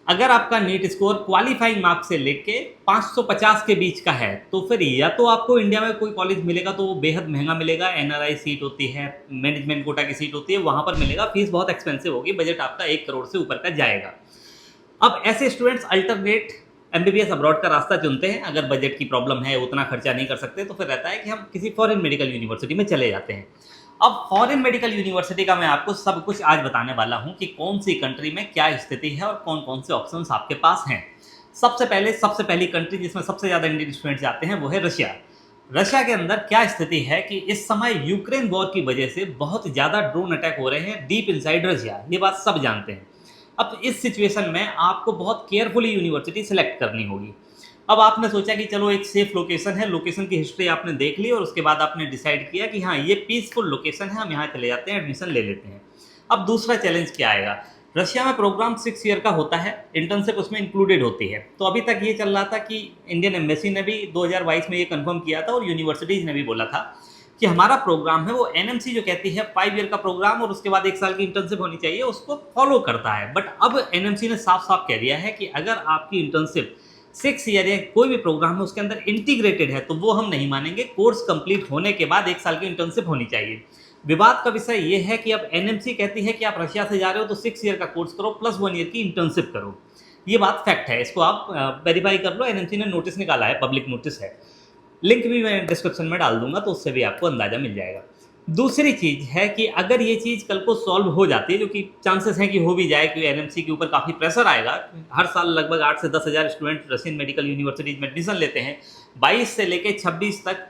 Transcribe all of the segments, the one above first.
अगर आपका NEET score qualifying marks से लेके 550 के बीच का है तो फिर या तो आपको इंडिया में कोई कॉलेज मिलेगा तो वो बेहद महंगा मिलेगा, एनआरआई सीट होती है, मैनेजमेंट कोटा की सीट होती है, वहाँ पर मिलेगा, फीस बहुत एक्सपेंसिव होगी, बजट आपका 1 करोड़ से ऊपर का जाएगा। अब ऐसे स्टूडेंट्स अल्टरनेट एमबीबीएस अब्रॉड का रास्ता चुनते हैं। अगर बजट की प्रॉब्लम है, उतना खर्चा नहीं कर सकते, तो फिर रहता है कि हम किसी फॉरेन मेडिकल यूनिवर्सिटी में चले जाते हैं। अब फॉरेन मेडिकल यूनिवर्सिटी का मैं आपको सब कुछ आज बताने वाला हूं कि कौन सी कंट्री में क्या स्थिति है और कौन कौन से ऑप्शंस आपके पास हैं। सबसे पहली कंट्री जिसमें सबसे ज़्यादा इंडियन स्टूडेंट्स जाते हैं वो है रशिया। रशिया के अंदर क्या स्थिति है कि इस समय यूक्रेन वॉर की वजह से बहुत ज़्यादा ड्रोन अटैक हो रहे हैं डीप इनसाइड रशिया, ये बात सब जानते हैं। अब इस सिचुएशन में आपको बहुत केयरफुली यूनिवर्सिटी सेलेक्ट करनी होगी। अब आपने सोचा कि चलो एक सेफ लोकेशन है, लोकेशन की हिस्ट्री आपने देख ली और उसके बाद आपने डिसाइड किया कि हाँ ये पीसफुल लोकेशन है, हम यहाँ चले जाते हैं, एडमिशन ले लेते हैं। अब दूसरा चैलेंज क्या आएगा? रशिया में प्रोग्राम 6 ईयर का होता है, इंटर्नशिप उसमें इंक्लूडेड होती है। तो अभी तक ये चल रहा था कि इंडियन एम्बेसी ने भी 2022 में ये कंफर्म किया था और यूनिवर्सिटीज़ ने भी बोला था कि हमारा प्रोग्राम है वो एनएमसी जो कहती है 5 ईयर का प्रोग्राम और उसके बाद 1 साल की इंटर्नशिप होनी चाहिए, उसको फॉलो करता है। बट अब एनएमसी ने साफ साफ कह दिया है कि अगर आपकी इंटर्नशिप 6 ईयर या कोई भी प्रोग्राम है उसके अंदर इंटीग्रेटेड है तो वो हम नहीं मानेंगे, कोर्स कंप्लीट होने के बाद 1 साल की इंटर्नशिप होनी चाहिए। विवाद का विषय ये है कि अब एनएमसी कहती है कि आप रशिया से जा रहे हो तो 6 ईयर का कोर्स करो प्लस 1 ईयर की इंटर्नशिप करो। ये बात फैक्ट है, इसको आप वेरीफाई कर लो। एनएमसी ने नोटिस निकाला है, पब्लिक नोटिस है, लिंक भी मैं डिस्क्रिप्शन में डाल दूंगा तो उससे भी आपको अंदाजा मिल जाएगा। दूसरी चीज़ है कि अगर ये चीज़ कल को सॉल्व हो जाती है, जो कि चांसेस हैं कि हो भी जाए, क्योंकि एनएमसी के ऊपर काफ़ी प्रेशर आएगा। हर साल लगभग 8 से 10 हज़ार स्टूडेंट रशियन मेडिकल यूनिवर्सिटीज़ में एडमिशन लेते हैं। 22 से लेकर 26 तक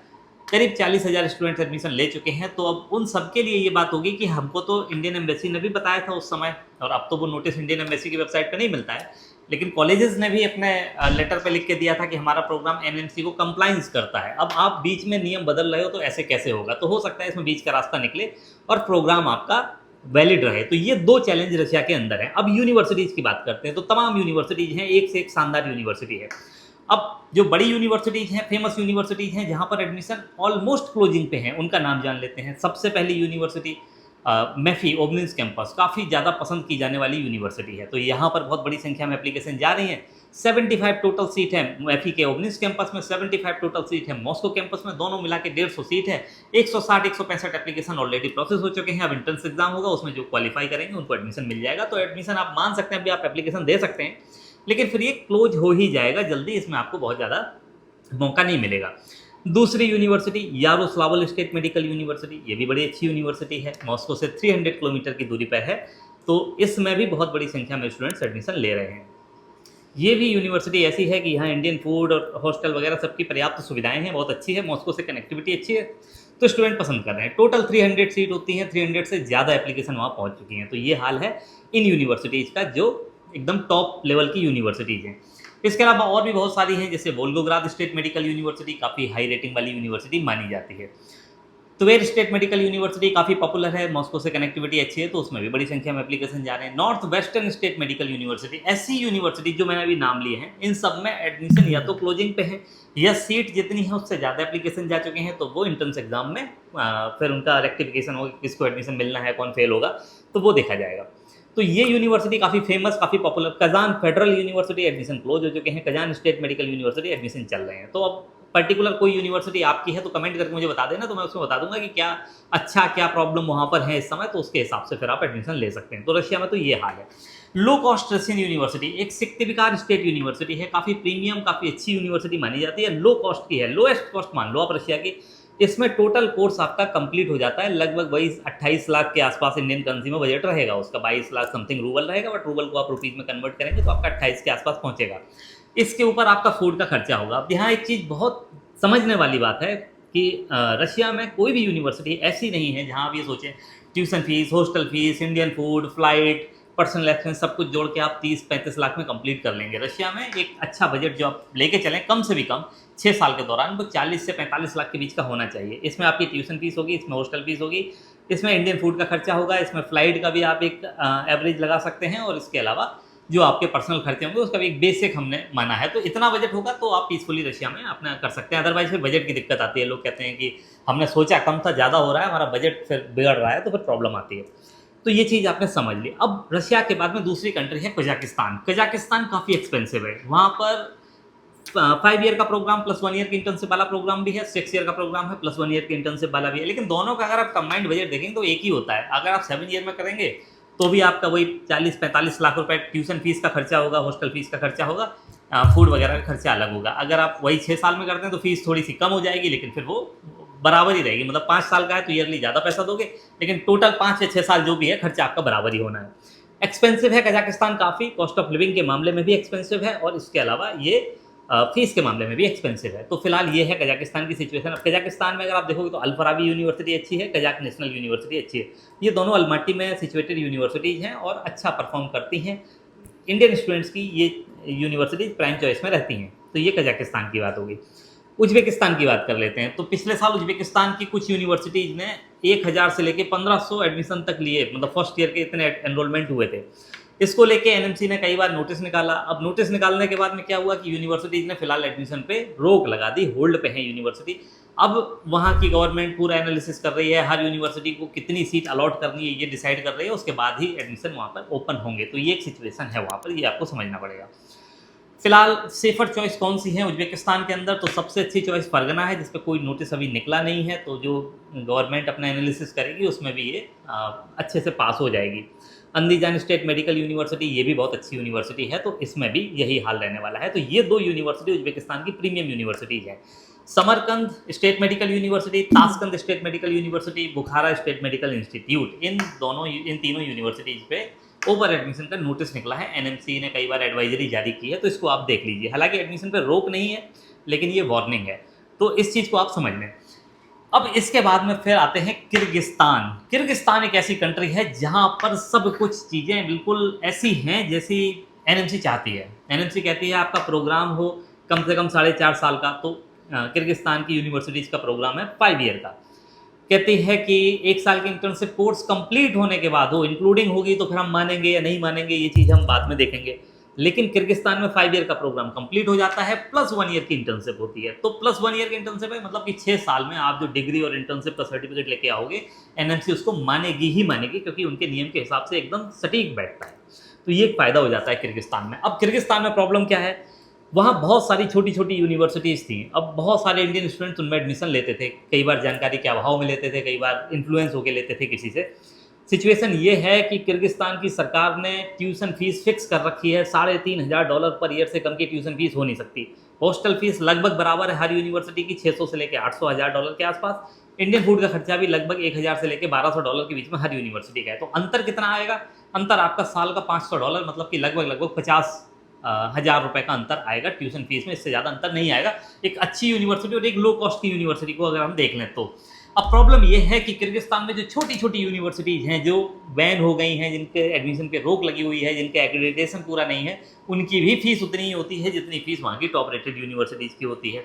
करीब 40,000 स्टूडेंट्स एडमिशन ले चुके हैं। तो अब उन सबके लिए ये बात होगी कि हमको तो इंडियन एम्बेसी ने भी बताया था उस समय, और अब तो वो नोटिस इंडियन एम्बेसी की वेबसाइट पर नहीं मिलता है, लेकिन कॉलेजेस ने भी अपने लेटर पे लिख के दिया था कि हमारा प्रोग्राम एनएमसी को कंप्लाइंस करता है। अब आप बीच में नियम बदल रहे हो तो ऐसे कैसे होगा? तो हो सकता है इसमें बीच का रास्ता निकले और प्रोग्राम आपका वैलिड रहे। तो ये 2 चैलेंज रशिया के अंदर है। अब यूनिवर्सिटीज़ की बात करते हैं तो तमाम यूनिवर्सिटीज़ हैं, एक से एक शानदार यूनिवर्सिटी है। अब जो बड़ी यूनिवर्सिटीज़ हैं, फेमस यूनिवर्सिटीज़ हैं जहाँ पर एडमिशन ऑलमोस्ट क्लोजिंग पे हैं, उनका नाम जान लेते हैं। सबसे पहली यूनिवर्सिटी मेफी ओबनिंस कैंपस, काफ़ी ज़्यादा पसंद की जाने वाली यूनिवर्सिटी है। तो यहाँ पर बहुत बड़ी संख्या में एप्लीकेशन जा रही हैं। 75 टोटल सीट है मेफी के ओबनिस कैंपस में, 75 टोटल सीट है मॉस्को कैंपस में, दोनों मिला के 150 सीट है। 160-165 एप्लीकेशन ऑलरेडी प्रोसेस हो चुके हैं। अब एंट्रेंस एग्जाम होगा, उसमें जो क्वालिफाई करेंगे उनको एडमिशन मिल जाएगा। तो एडमिशन आप मान सकते हैं, अभी आप एप्लीकेशन दे सकते हैं, लेकिन फिर ये क्लोज हो ही जाएगा जल्दी, इसमें आपको बहुत ज़्यादा मौका नहीं मिलेगा। दूसरी यूनिवर्सिटी यारोस्लावल स्टेट मेडिकल यूनिवर्सिटी, ये भी बड़ी अच्छी यूनिवर्सिटी है, मॉस्को से 300 किलोमीटर की दूरी पर है। तो इसमें भी बहुत बड़ी संख्या में स्टूडेंट्स एडमिशन ले रहे हैं। ये भी यूनिवर्सिटी ऐसी है कि यहाँ इंडियन फूड और हॉस्टल वगैरह सबकी पर्याप्त सुविधाएं हैं, बहुत अच्छी है, मॉस्को से कनेक्टिविटी अच्छी है, तो स्टूडेंट पसंद कर रहे हैं। टोटल 300 सीट होती हैं, 300 से ज़्यादा एप्लीकेशन वहाँ पहुँच चुकी हैं। तो ये हाल है इन यूनिवर्सिटीज़ का, जो एकदम टॉप लेवल की यूनिवर्सिटीज़ हैं। इसके अलावा और भी बहुत सारी हैं, जैसे वोल्गोग्राद स्टेट मेडिकल यूनिवर्सिटी काफ़ी हाई रेटिंग वाली यूनिवर्सिटी मानी जाती है। त्वेर स्टेट मेडिकल यूनिवर्सिटी काफ़ी पॉपुलर है, मॉस्को से कनेक्टिविटी अच्छी है, तो उसमें भी बड़ी संख्या में एप्लीकेशन जा रहे हैं। North western state Medical university, ऐसी यूनिवर्सिटी जो मैंने अभी नाम लिए हैं, इन सब में एडमिशन या तो क्लोजिंग पे है या सीट जितनी है उससे ज़्यादा एप्लीकेशन जा चुके हैं। तो वो इंट्रेंस एग्जाम में फिर उनका रेक्टिफिकेशन होगा, किसको एडमिशन मिलना है, कौन फेल होगा, तो वो देखा जाएगा। तो ये यूनिवर्सिटी काफ़ी फेमस, काफ़ी popular. Kazan federal university admission close हो चुके हैं, Kazan state Medical university admission चल रहे हैं। तो अब पर्टिकुलर कोई यूनिवर्सिटी आपकी है तो कमेंट करके मुझे बता देना, तो मैं उसमें बता दूंगा कि क्या अच्छा क्या प्रॉब्लम वहाँ पर है इस समय, तो उसके हिसाब से फिर आप एडमिशन ले सकते हैं। तो रशिया में तो ये हाल है। लो कॉस्ट रशियन यूनिवर्सिटी एक सिक्तिविकार स्टेट यूनिवर्सिटी है, काफ़ी प्रीमियम, काफ़ी अच्छी यूनिवर्सिटी मानी जाती है, लो कॉस्ट की है, लोएस्ट कॉस्ट मान लो आप रशिया की। इसमें टोटल कोर्स आपका कंप्लीट हो जाता है, लगभग 28 लाख के आसपास इंडियन करेंसी में बजट रहेगा उसका, 22 लाख समथिंग रूबल रहेगा, बट रूबल को आप रुपीज़ में कन्वर्ट करेंगे तो आपका 28 के आसपास पहुंचेगा। इसके ऊपर आपका फूड का खर्चा होगा। अब यहाँ एक चीज़ बहुत समझने वाली बात है कि रशिया में कोई भी यूनिवर्सिटी ऐसी नहीं है जहाँ आप ये सोचें tuition fees, hostel fees, Indian food, flight, personal expense सब कुछ जोड़ के आप 30-35 लाख में कंप्लीट कर लेंगे। रशिया में एक अच्छा बजट जो आप लेके चलें, कम से भी कम 6 साल के दौरान वो 40 से 45 लाख के बीच का होना चाहिए। इसमें आपकी ट्यूशन फीस होगी, इसमें हॉस्टल फीस होगी, इसमें इंडियन फूड का खर्चा होगा, इसमें फ़्लाइट का भी आप एक एवरेज लगा सकते हैं, और इसके अलावा जो आपके पर्सनल खर्चे होंगे उसका भी एक बेसिक हमने माना है। तो इतना बजट होगा तो आप पीसफुली रशिया में अपना कर सकते हैं। अदरवाइज फिर बजट की दिक्कत आती है। लोग कहते हैं कि हमने सोचा कम था, ज़्यादा हो रहा है, हमारा बजट फिर बिगड़ रहा है, तो फिर प्रॉब्लम आती है। तो ये चीज़ आपने समझ ली। अब रशिया के बाद में दूसरी कंट्री है कजाकिस्तान। कजाकिस्तान काफ़ी एक्सपेंसिव है। वहाँ पर 5 ईयर का प्रोग्राम प्लस 1 ईयर की इंटर्नशिप वाला प्रोग्राम भी है, 6 ईयर का प्रोग्राम है प्लस 1 ईयर की इंटर्नशिप वाला भी है। लेकिन दोनों का अगर आप कंबाइंड बजट देखेंगे तो एक ही होता है। अगर आप 7 ईयर में करेंगे तो भी आपका वही 40-45 लाख रुपए ट्यूशन फीस का खर्चा होगा, हॉस्टल फीस का खर्चा होगा, फूड वगैरह का खर्चा अलग होगा। अगर आप वही 6 साल में करते हैं तो फीस थोड़ी सी कम हो जाएगी, लेकिन फिर वो बराबर ही रहेगी। मतलब 5 साल का है तो ईयरली ज़्यादा पैसा दोगे, लेकिन टोटल 5 या 6 साल जो भी है खर्चा आपका बराबर ही होना है। एक्सपेंसिव है कजाकिस्तान काफ़ी, कॉस्ट ऑफ लिविंग के मामले में भी एक्सपेंसिव है और इसके अलावा ये फीस के मामले में भी एक्सपेंसिव है। तो फिलहाल ये है कजाकिस्तान की सिचुएशन। अब कजाकिस्तान में अगर आप देखोगे तो अल-फराबी यूनिवर्सिटी अच्छी है, कजाक नेशनल यूनिवर्सिटी अच्छी है। ये दोनों अलमाटी में सिचुएटेड यूनिवर्सिटीज़ हैं और अच्छा परफॉर्म करती हैं। इंडियन स्टूडेंट्स की ये यूनिवर्सिटीज़ प्राइम चॉइस में रहती हैं। तो ये कजाकिस्तान की बात होगी। उज़्बेकिस्तान की बात कर लेते हैं। तो पिछले साल उज़्बेकिस्तान की कुछ यूनिवर्सिटीज़ ने 1000 से लेके 1500 एडमिशन तक लिए, मतलब फर्स्ट ईयर के इतने एनरोलमेंट हुए थे। इसको लेके एनएमसी ने कई बार नोटिस निकाला। अब नोटिस निकालने के बाद में क्या हुआ कि यूनिवर्सिटीज़ ने फिलहाल एडमिशन पे रोक लगा दी, होल्ड पे है यूनिवर्सिटी। अब वहाँ की गवर्नमेंट पूरा एनालिसिस कर रही है, हर यूनिवर्सिटी को कितनी सीट अलॉट करनी है ये डिसाइड कर रही है, उसके बाद ही एडमिशन वहाँ पर ओपन होंगे। तो ये एक सिचुएशन है वहाँ पर, ये आपको समझना पड़ेगा। फिलहाल सेफर चॉइस कौन सी है उज़्बेकिस्तान के अंदर, तो सबसे अच्छी चॉइस फरगना है, जिस पे कोई नोटिस अभी निकला नहीं है। तो जो गवर्नमेंट अपना एनालिसिस करेगी उसमें भी ये अच्छे से पास हो जाएगी। अंदीजान स्टेट मेडिकल यूनिवर्सिटी, ये भी बहुत अच्छी यूनिवर्सिटी है, तो इसमें भी यही हाल रहने वाला है। तो ये 2 यूनिवर्सिटी उज़्बेकिस्तान की प्रीमियम यूनिवर्सिटीज़ हैं। Samarkand State Medical University, Tashkent State Medical University, Bukhara State Medical Institute, इन तीनों यूनिवर्सिटीज़ पे ओवर एडमिशन का नोटिस निकला है। एनएमसी ने कई बार एडवाइजरी जारी की है, तो इसको आप देख लीजिए। हालांकि एडमिशन पे रोक नहीं है, लेकिन ये वार्निंग है, तो इस चीज़ को आप समझ लें। अब इसके बाद में फिर आते हैं किर्गिस्तान। किर्गिस्तान एक ऐसी कंट्री है जहाँ पर सब कुछ चीज़ें बिल्कुल ऐसी हैं जैसी एनएमसी चाहती है। एनएमसी कहती है आपका प्रोग्राम हो कम से कम 4.5 साल का, तो किर्गिस्तान की यूनिवर्सिटीज़ का प्रोग्राम है 5 ईयर का। कहती है कि 1 साल की इंटर्नशिप कोर्स कंप्लीट होने के बाद हो, इंक्लूडिंग होगी तो फिर हम मानेंगे या नहीं मानेंगे, ये चीज़ हम बाद में देखेंगे। लेकिन किर्गिस्तान में 5 ईयर का प्रोग्राम कंप्लीट हो जाता है, प्लस 1 ईयर की इंटर्नशिप होती है। तो प्लस 1 ईयर की इंटर्नशिप है, मतलब कि 6 साल में आप जो डिग्री और इंटर्नशिप का सर्टिफिकेट लेके आओगे, एनएमसी उसको मानेगी ही मानेगी, क्योंकि उनके नियम के हिसाब से एकदम सटीक बैठता है। तो ये एक फ़ायदा हो जाता है किर्गिस्तान में। अब किर्गिस्तान में प्रॉब्लम क्या है, वहाँ बहुत सारी छोटी-छोटी यूनिवर्सिटीज़ थी। अब बहुत सारे इंडियन स्टूडेंट्स उनमें एडमिशन लेते थे। कई बार जानकारी के अभाव में लेते थे, कई बार इन्फ्लुएंस होके लेते थे किसी से। सिचुएशन ये है कि किर्गिस्तान की सरकार ने ट्यूशन फीस फिक्स कर रखी है, $3500 पर ईयर से कम की ट्यूशन फीस हो नहीं सकती। हॉस्टल फीस लगभग बराबर है हर यूनिवर्सिटी की, 600 से लेके 800 हज़ार डॉलर के आसपास। इंडियन फूड का खर्चा भी लगभग 1000 से लेके $1200 के बीच में हर यूनिवर्सिटी का है। तो अंतर कितना आएगा? अंतर आपका साल का $500, मतलब कि लगभग 50 हज़ार रुपये का अंतर आएगा ट्यूशन फीस में। इससे ज़्यादा अंतर नहीं आएगा एक अच्छी यूनिवर्सिटी और एक लो कॉस्ट की यूनिवर्सिटी को अगर हम देख लें तो। अब प्रॉब्लम ये है कि किर्गिस्तान में जो छोटी-छोटी यूनिवर्सिटीज़ हैं, जो बैन हो गई हैं, जिनके एडमिशन पे रोक लगी हुई है, जिनके एक्रेडिटेशन पूरा नहीं है, उनकी भी फीस उतनी ही होती है जितनी फीस वहाँ की टॉप रेटेड यूनिवर्सिटीज़ की होती है।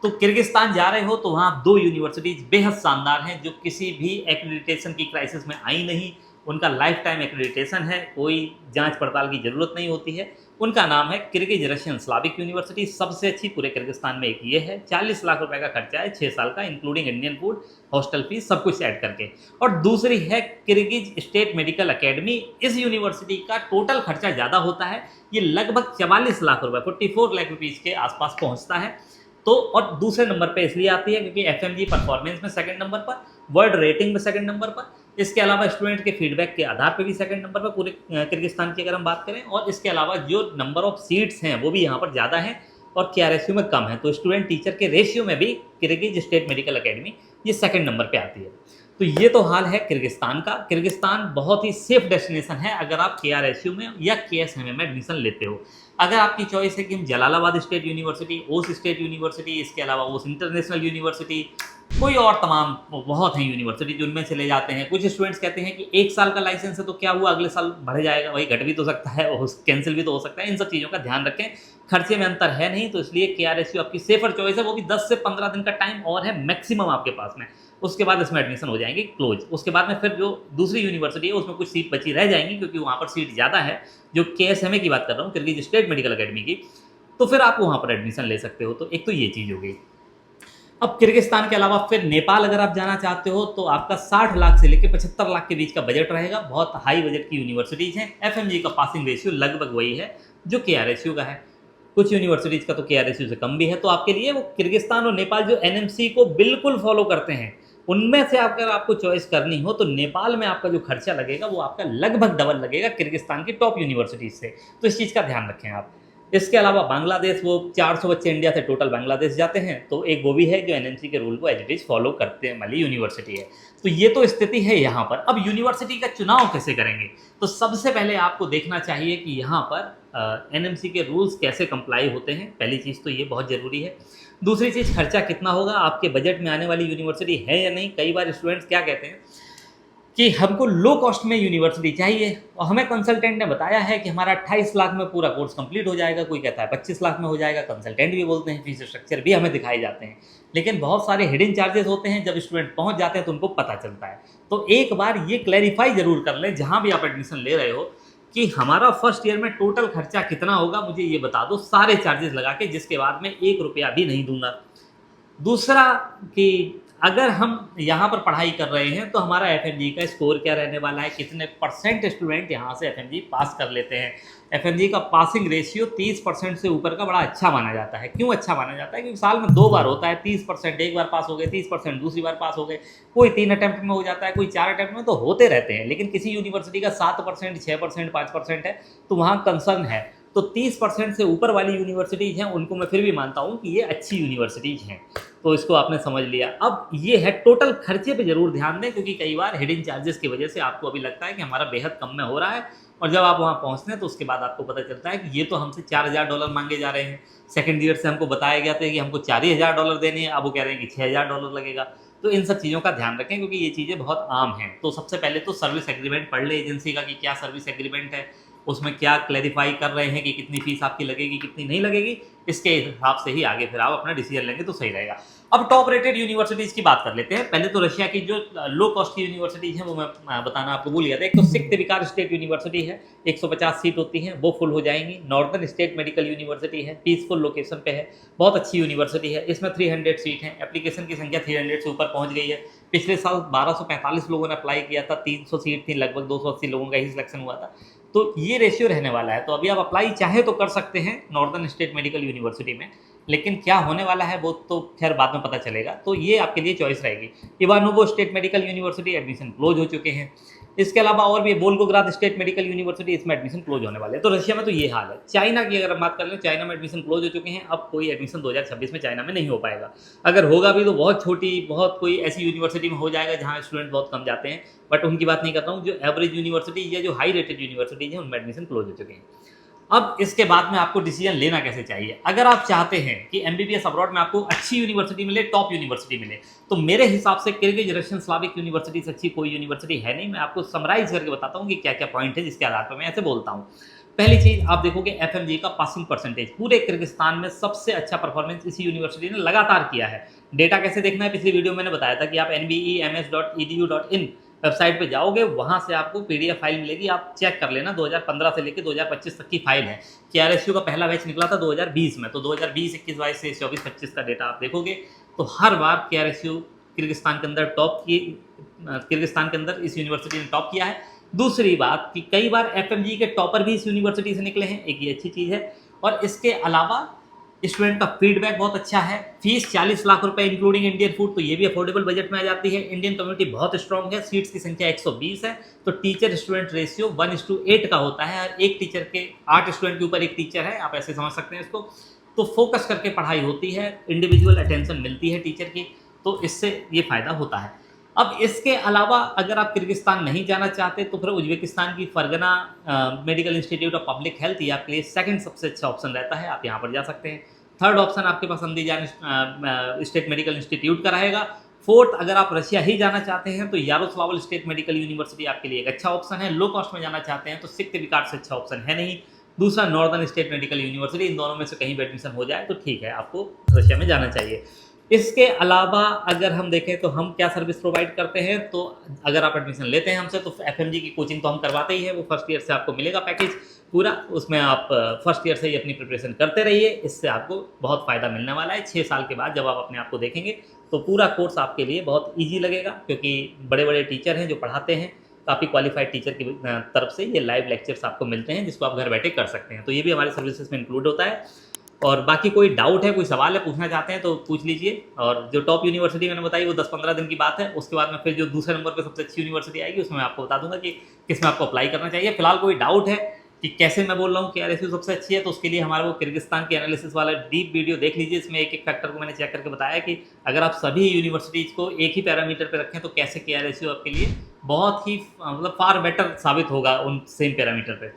तो किर्गिस्तान जा रहे हो तो वहाँ 2 यूनिवर्सिटीज़ बेहद शानदार हैं, जो किसी भी एक्रेडिटेशन की क्राइसिस में आई नहीं। उनका लाइफ टाइम एक्रेडिटेशन है, कोई जाँच पड़ताल की ज़रूरत नहीं होती है। उनका नाम है किर्गिज रशियन स्लाविक यूनिवर्सिटी, सबसे अच्छी पूरे किर्गिस्तान में एक ये है। 40 लाख रुपए का खर्चा है 6 साल का, including Indian food, hostel fees, सब कुछ ऐड करके। और दूसरी है किर्गिज स्टेट मेडिकल अकेडमी। इस यूनिवर्सिटी का टोटल खर्चा ज़्यादा होता है, ये लगभग 44 लाख रुपए, 44 लाख रुपीज़ के आसपास पहुँचता है। तो और दूसरे नंबर पे इसलिए आती है क्योंकि एफएमजी परफॉर्मेंस में सेकंड नंबर पर, वर्ल्ड रेटिंग में सेकंड नंबर पर, इसके अलावा स्टूडेंट के फीडबैक के आधार पे भी सेकंड नंबर पर पूरे किर्गिस्तान की अगर हम बात करें। और इसके अलावा जो नंबर ऑफ सीट्स हैं वो भी यहाँ पर ज़्यादा हैं और केआरएसयू में कम है। तो स्टूडेंट टीचर के रेशियो में भी किर्गिज स्टेट मेडिकल अकेडमी ये सेकंड नंबर पे आती है। तो ये तो हाल है किर्गिस्तान का। किर्गिस्तान बहुत ही सेफ डेस्टिनेशन है अगर आप केआरएसयू में या केएसएमए में एडमिशन लेते हो। अगर आपकी चॉइस है कि हम जलालाबाद स्टेट यूनिवर्सिटी, ओस स्टेट यूनिवर्सिटी, इसके अलावा ओस इंटरनेशनल यूनिवर्सिटी, कोई और तमाम बहुत हैं यूनिवर्सिटी जो उनमें चले जाते हैं। कुछ स्टूडेंट्स कहते हैं कि 1 साल का लाइसेंस है तो क्या हुआ, अगले साल बढ़ जाएगा, वही घट भी तो सकता है, कैंसिल भी तो हो सकता है। इन सब चीज़ों का ध्यान रखें, खर्चे में अंतर है नहीं, तो इसलिए केआरएसयू आपकी सेफर चॉइस है। वो भी 10 से 15 दिन का टाइम और है मैक्सिमम आपके पास में, उसके बाद इसमें एडमिशन हो जाएंगे क्लोज। उसके बाद में फिर जो दूसरी यूनिवर्सिटी है उसमें कुछ सीट बची रह जाएंगी, क्योंकि वहाँ पर सीट ज़्यादा है। जो केएसएमए की बात कर रहा हूँ, किर्गिज स्टेट मेडिकल अकेडमी की, तो फिर आप वहाँ पर एडमिशन ले सकते हो। तो एक तो ये चीज़ हो गई। अब किर्गिस्तान के अलावा फिर नेपाल अगर आप जाना चाहते हो तो आपका 60 लाख से लेकर 75 लाख के बीच का बजट रहेगा। बहुत हाई बजट की यूनिवर्सिटीज़ हैं। एफएमजी का पासिंग रेशियो लगभग वही है जो केआरएसयू का है। कुछ यूनिवर्सिटीज़ का तो केआरएसयू से कम भी है। तो आपके लिए वो किर्गिस्तान और नेपाल जो एनएमसी को बिल्कुल फॉलो करते हैं, उनमें से अगर आपको चॉइस करनी हो तो नेपाल में आपका जो खर्चा लगेगा वो आपका लगभग डबल लगेगा किर्गिस्तान की टॉप यूनिवर्सिटीज़ से। तो इस चीज़ का ध्यान रखें आप। इसके अलावा बांग्लादेश, वो 400 बच्चे इंडिया से टोटल बांग्लादेश जाते हैं, तो एक वो भी है जो एनएमसी के रूल को एज इट इज फॉलो करते वाली यूनिवर्सिटी है। तो ये तो स्थिति है यहाँ पर। अब यूनिवर्सिटी का चुनाव कैसे करेंगे? तो सबसे पहले आपको देखना चाहिए कि यहाँ पर एनएमसी के रूल्स कैसे कंप्लाई होते हैं। पहली चीज़ तो ये बहुत ज़रूरी है। दूसरी चीज़, खर्चा कितना होगा, आपके बजट में आने वाली यूनिवर्सिटी है या नहीं। कई बार स्टूडेंट्स क्या कहते हैं कि हमको लो कॉस्ट में यूनिवर्सिटी चाहिए, और हमें कंसल्टेंट ने बताया है कि हमारा 28 लाख में पूरा कोर्स कंप्लीट हो जाएगा। कोई कहता है 25 लाख में हो जाएगा। कंसल्टेंट भी बोलते हैं, फीस स्ट्रक्चर भी हमें दिखाए जाते हैं, लेकिन बहुत सारे हिडन चार्जेस होते हैं। जब स्टूडेंट पहुंच जाते हैं तो उनको पता चलता है। तो एक बार ये क्लैरिफाई ज़रूर कर लें जहाँ भी आप एडमिशन ले रहे हो कि हमारा फर्स्ट ईयर में टोटल खर्चा कितना होगा, मुझे ये बता दो सारे चार्जेस लगा के, जिसके बाद में 1 रुपया भी नहीं दूंगा। दूसरा कि अगर हम यहाँ पर पढ़ाई कर रहे हैं तो हमारा एफएमजी का स्कोर क्या रहने वाला है, कितने परसेंट स्टूडेंट यहाँ से एफएमजी पास कर लेते हैं। एफएमजी का पासिंग रेशियो 30% से ऊपर का बड़ा अच्छा माना जाता है। क्यों अच्छा माना जाता है? क्योंकि साल में 2 बार होता है। 30% एक बार पास हो गए, 30% दूसरी बार पास हो गए। कोई 3 अटैम्प्ट में हो जाता है, कोई 4 अटैम्प्ट में, तो होते रहते हैं। लेकिन किसी यूनिवर्सिटी का 7%, 6%, 5% है, तो वहाँ कंसर्न है। तो 30% से ऊपर वाली यूनिवर्सिटीज़ हैं, उनको मैं फिर भी मानता हूँ कि ये अच्छी यूनिवर्सिटीज़ हैं। तो इसको आपने समझ लिया। अब ये है टोटल खर्चे पे ज़रूर ध्यान दें, क्योंकि कई बार हिडन चार्जेस की वजह से आपको अभी लगता है कि हमारा बेहद कम में हो रहा है, और जब आप वहाँ पहुँचते हैं तो उसके बाद आपको पता चलता है कि ये तो हमसे $4000 मांगे जा रहे हैं। सेकेंड ईयर से हमको बताया गया था कि हमको $4000 देने हैं, अब वो कह रहे हैं कि $6000 लगेगा। तो इन सब चीज़ों का ध्यान रखें, क्योंकि ये चीज़ें बहुत आम हैं। तो सबसे पहले तो सर्विस एग्रीमेंट पढ़ लें एजेंसी का कि क्या सर्विस एग्रीमेंट है, उसमें क्या क्लैरिफाई कर रहे हैं कि कितनी फीस आपकी लगेगी, कितनी नहीं लगेगी। इसके हिसाब से ही आगे फिर आप अपना डिसीजन लेंगे तो सही रहेगा। अब टॉप रेटेड यूनिवर्सिटीज़ की बात कर लेते हैं। पहले तो रशिया की जो लो कॉस्ट की यूनिवर्सिटीज़ हैं वो मैं बताना आपको भूल गया था। एक तो सिक्थ विकार स्टेट यूनिवर्सिटी है, 150 सीट होती हैं, वो फुल हो जाएंगी। नॉर्दर्न स्टेट मेडिकल यूनिवर्सिटी है, पीसफुल लोकेशन पे है, बहुत अच्छी यूनिवर्सिटी है। इसमें 300 सीट हैं। एप्लीकेशन की संख्या 300 से ऊपर पहुँच गई है। पिछले साल 1245 लोगों ने अप्लाई किया था, 300 सीट थी, लगभग 280 लोगों का ही सिलेक्शन हुआ था। तो ये रेशियो रहने वाला है। तो अभी आप अप्लाई चाहे तो कर सकते हैं नॉर्दर्न स्टेट मेडिकल यूनिवर्सिटी में, लेकिन क्या होने वाला है वो तो खैर बाद में पता चलेगा। तो ये आपके लिए चॉइस रहेगी। Ivanovo state Medical university admission close हो चुके हैं। इसके अलावा और भी वोल्गोग्राद स्टेट मेडिकल यूनिवर्सिटी, इसमें एडमिशन क्लोज होने वाले हैं। तो रशिया में तो ये हाल है। चाइना की अगर हम बात कर लें, चाइना में एडमिशन क्लोज हो चुके हैं। अब कोई एडमिशन 2026 में चाइना में नहीं हो पाएगा। अगर होगा भी तो बहुत छोटी, बहुत कोई ऐसी यूनिवर्सिटी में हो जाएगा जहाँ स्टूडेंट बहुत कम जाते हैं। बट उनकी बात नहीं कर रहा हूँ। जो एवरेज यूनिवर्सिटी या जो हाई रेटेड यूनिवर्सिटीज हैं उनमें एडमिशन क्लोज हो चुके हैं। अब इसके बाद में आपको डिसीजन लेना कैसे चाहिए। अगर आप चाहते हैं कि एमबीबीएस अब्रॉड में आपको अच्छी यूनिवर्सिटी मिले, टॉप यूनिवर्सिटी मिले, तो मेरे हिसाब से किर्गिज, रशियन, स्लाविक यूनिवर्सिटी से अच्छी कोई यूनिवर्सिटी है नहीं। मैं आपको समराइज करके बताता हूँ कि क्या क्या पॉइंट है जिसके आधार पर मैं ऐसे बोलता हूँ। पहली चीज़ आप देखोगे एफएमजी का पासिंग परसेंटेज। पूरे किर्गिस्तान में सबसे अच्छा परफॉर्मेंस इसी यूनिवर्सिटी ने लगातार किया है। डेटा कैसे देखना है, पिछली वीडियो मैंने बताया था कि आप nbems.edu.in वेबसाइट पे जाओगे, वहाँ से आपको पीडीएफ फाइल मिलेगी। आप चेक कर लेना, 2015 से लेकर 2025 तक की फाइल है। केआरएसयू का पहला बैच निकला था 2020 में, तो 2020, 21, 22 से 24, 25 का डेटा आप देखोगे तो हर बार केआरएसयू किर्गिस्तान के अंदर किर्गिस्तान के अंदर इस यूनिवर्सिटी ने टॉप किया है। दूसरी बात कि कई बार एफएमजी के टॉपर भी इस यूनिवर्सिटी से निकले हैं, एक ये अच्छी चीज़ है। और इसके अलावा स्टूडेंट का फीडबैक बहुत अच्छा है। फीस 40 लाख रुपए इंक्लूडिंग इंडियन फूड, तो ये भी अफोर्डेबल बजट में आ जाती है। इंडियन कम्युनिटी बहुत स्ट्रॉन्ग है। सीट्स की संख्या 120 है। तो टीचर स्टूडेंट रेशियो 1:8 का होता है, और एक टीचर के 8 स्टूडेंट के ऊपर एक टीचर है, आप ऐसे समझ सकते हैं इसको। तो फोकस करके पढ़ाई होती है, इंडिविजुअल अटेंशन मिलती है टीचर की, तो इससे ये फ़ायदा होता है। अब इसके अलावा अगर आप किर्गिस्तान नहीं जाना चाहते तो फिर उज्बेकिस्तान की Fergana medical institute of public health, ये आपके लिए सेकंड सबसे अच्छा ऑप्शन रहता है, आप यहाँ पर जा सकते हैं। थर्ड ऑप्शन आपके पसंदीदा स्टेट मेडिकल इंस्टीट्यूट का रहेगा। फोर्थ, अगर आप रशिया ही जाना चाहते हैं तो यारोस्लावल स्टेट मेडिकल यूनिवर्सिटी आपके लिए एक अच्छा ऑप्शन है। लो कॉस्ट में जाना चाहते हैं तो सिक्थ विकार से अच्छा ऑप्शन है नहीं। दूसरा नॉर्दर्न स्टेट मेडिकल यूनिवर्सिटी, इन दोनों में से कहीं भी एडमिशन हो जाए तो ठीक है, आपको रशिया में जाना चाहिए। इसके अलावा अगर हम देखें तो हम क्या सर्विस प्रोवाइड करते हैं, तो अगर आप एडमिशन लेते हैं हमसे तो एफएमजी की कोचिंग तो हम करवाते ही है, वो फर्स्ट ईयर से आपको मिलेगा पैकेज पूरा, उसमें आप फर्स्ट ईयर से ही अपनी प्रिपरेशन करते रहिए, इससे आपको बहुत फ़ायदा मिलने वाला है। 6 साल के बाद जब आप अपने आप को देखेंगे तो पूरा कोर्स आपके लिए बहुत ईजी लगेगा, क्योंकि बड़े बड़े टीचर हैं जो पढ़ाते हैं, काफ़ी क्वालिफाइड टीचर की तरफ से ये लाइव लेक्चर्स आपको मिलते हैं, जिसको आप घर बैठे कर सकते हैं। तो ये भी हमारी सर्विसेज में इंक्लूड होता है। और बाकी कोई डाउट है, कोई सवाल है, पूछना चाहते हैं तो पूछ लीजिए। और जो टॉप यूनिवर्सिटी मैंने बताई वो 10-15 दिन की बात है, उसके बाद में फिर जो दूसरे नंबर पे सबसे अच्छी यूनिवर्सिटी आएगी उसमें मैं आपको बता दूंगा कि किस में आपको अप्लाई करना चाहिए। फिलहाल कोई डाउट है कि कैसे मैं बोल रहा हूँ कि आरएसयू सबसे अच्छी है, तो उसके लिए हमारा वो किर्गिस्तान के एनालिसिस वाला डीप वीडियो देख लीजिए। इसमें एक एक फैक्टर को मैंने चेक करके बताया कि अगर आप सभी यूनिवर्सिटीज़ को एक ही पैरामीटर पे रखें तो कैसे के आरएसयू आपके लिए बहुत ही मतलब फार बेटर साबित होगा उन सेम पैरामीटर पे।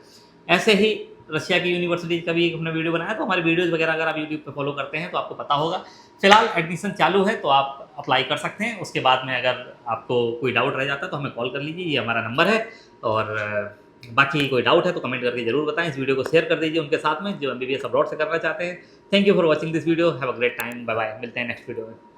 ऐसे ही रशिया की यूनिवर्सिटी का भी एक हमने वीडियो बनाया, तो हमारे वीडियोज़ वगैरह अगर आप यूट्यूब पे फॉलो करते हैं तो आपको पता होगा। फिलहाल एडमिशन चालू है तो आप अप्लाई कर सकते हैं। उसके बाद में अगर आपको कोई डाउट रह जाता है तो हमें कॉल कर लीजिए, ये हमारा नंबर है। और बाकी कोई डाउट है तो कमेंट करके ज़रूर बताएं। इस वीडियो को शेयर कर दीजिए उनके साथ में जो एमबीबीएस अब्रॉड से करना चाहते हैं। Thank you for watching this video, have a great time, bye bye, मिलते हैं नेक्स्ट वीडियो में।